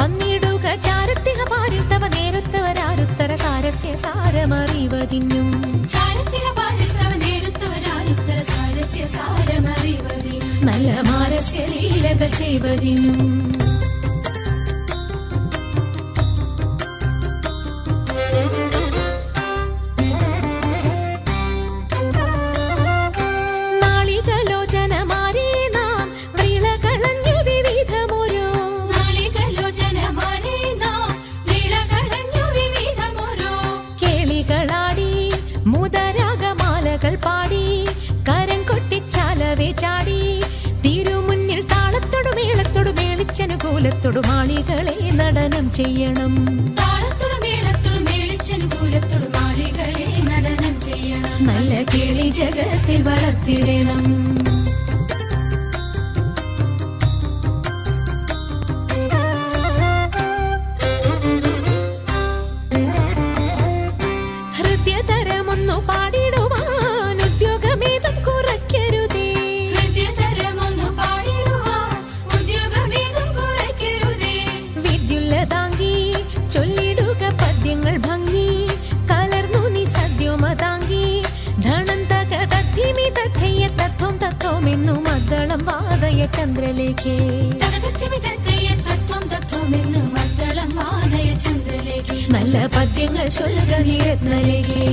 വന്നിടുക ചാരത്തിഹ പാരിൽ തവ നേരുത്തവരാരുത്തര സാരസ്യ സാരമറിവതിന്നും നല്ല മാരസ്യ ലീലകൾ ചെയ്വതിനും പാടി കരം കൊട്ടിച്ചാലവേ ചാടി തിരുമുന്നിൽ താളത്തോടു മേളത്തോടു മേളിച്ചനുകൂലത്തോടു മാളികളെ നടനം ചെയ്യണം നല്ല കിളി ജഗത്തിൽ വളർത്തിടണം ഹൃദയതരമൊന്നു പാടിടുവാൻ ഉദ്യോഗമേതും കുറയ്ക്കരുതേ വിദ്യുല്ലതാങ്കി ചൊല്ലിടുക പദ്യങ്ങൾ ഭംഗി കലർന്നു നീ സദ്യോമതാങ്കി ധണം തക തദ്ധിമി തഥയ്യ തത്വം തത്വമെന്നു മദ്ദളം വാദയ ചന്ദ്രലേഖേ നല്ല പദ്യങ്ങൾ ചൊല്ലുക നീ രത്നലേഖേ